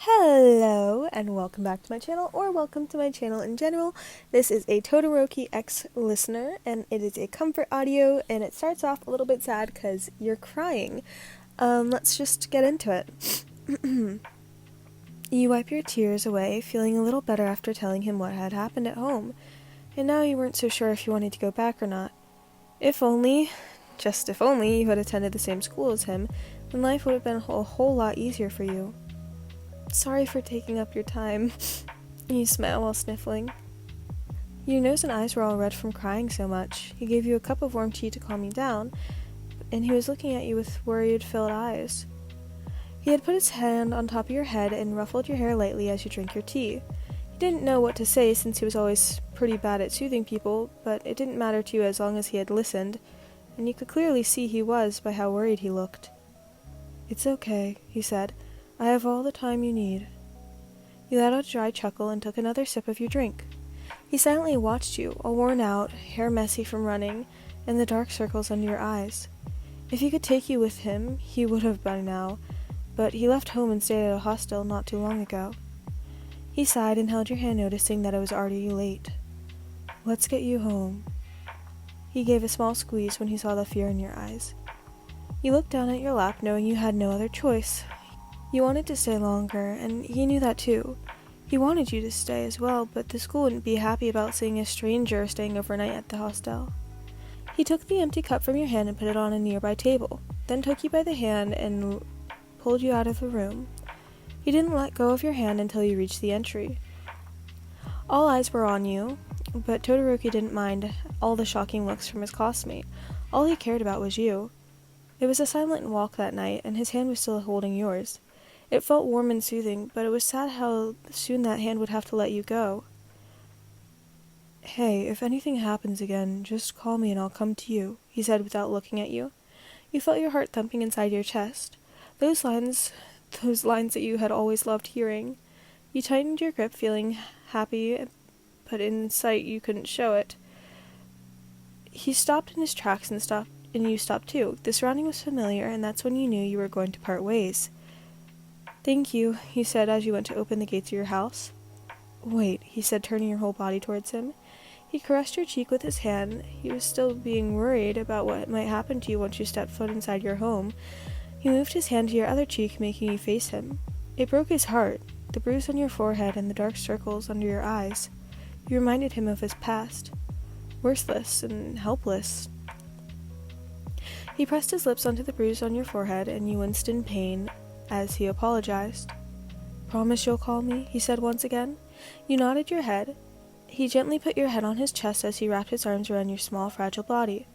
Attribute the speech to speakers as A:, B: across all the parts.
A: Hello and welcome back to my channel, or welcome to my channel in general. This is a Todoroki X listener and it is a comfort audio, and it starts off a little bit sad because you're crying. Let's just get into it. You wipe your tears away, feeling a little better after telling him what had happened at home, and now you weren't so sure if you wanted to go back or not. If only, just if only, you had attended the same school as him, then life would have been a whole lot easier for you. Sorry for taking up your time. You smile while sniffling. Your nose and eyes were all red from crying so much. He gave you a cup of warm tea to calm you down, and he was looking at you with worried-filled eyes. He had put his hand on top of your head and ruffled your hair lightly as you drank your tea. He didn't know what to say since he was always pretty bad at soothing people, but it didn't matter to you as long as he had listened, and you could clearly see he was by how worried he looked. "It's okay," he said. "I have all the time you need." You let out a dry chuckle and took another sip of your drink. He silently watched you, all worn out, hair messy from running, and the dark circles under your eyes. If he could take you with him, he would have by now, but he left home and stayed at a hostel not too long ago. He sighed and held your hand, noticing that it was already late. "Let's get you home." He gave a small squeeze when he saw the fear in your eyes. You looked down at your lap, knowing you had no other choice. You wanted to stay longer, and he knew that too. He wanted you to stay as well, but the school wouldn't be happy about seeing a stranger staying overnight at the hostel. He took the empty cup from your hand and put it on a nearby table, then took you by the hand and pulled you out of the room. He didn't let go of your hand until you reached the entry. All eyes were on you, but Todoroki didn't mind all the shocking looks from his classmate. All he cared about was you. It was a silent walk that night, and his hand was still holding yours. It felt warm and soothing, but it was sad how soon that hand would have to let you go. "Hey, if anything happens again, just call me and I'll come to you," he said without looking at you. You felt your heart thumping inside your chest. Those lines that you had always loved hearing. You tightened your grip, feeling happy, but in sight you couldn't show it. He stopped in his tracks and you stopped too. The surrounding was familiar, and that's when you knew you were going to part ways. "Thank you," he said as you went to open the gates of your house. "Wait," he said, turning your whole body towards him. He caressed your cheek with his hand. He was still being worried about what might happen to you once you stepped foot inside your home. He moved his hand to your other cheek, making you face him. It broke his heart, the bruise on your forehead and the dark circles under your eyes. You reminded him of his past, worthless and helpless. He pressed his lips onto the bruise on your forehead, and you winced in pain as he apologized. "Promise you'll call me?" he said once again. You nodded your head. He gently put your head on his chest as he wrapped his arms around your small, fragile body.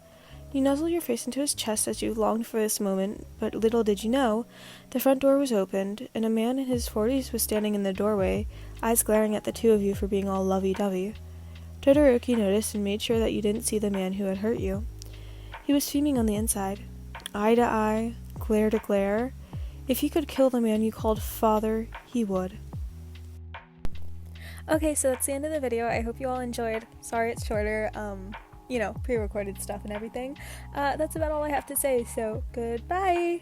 A: You nuzzled your face into his chest as you longed for this moment, but little did you know, the front door was opened, and a man in his 40s was standing in the doorway, eyes glaring at the two of you for being all lovey-dovey. Todoroki noticed and made sure that you didn't see the man who had hurt you. He was fuming on the inside. Eye to eye, glare to glare. If he could kill the man you called father, he would. Okay, so that's the end of the video. I hope you all enjoyed. Sorry it's shorter, pre-recorded stuff and everything. That's about all I have to say, so goodbye!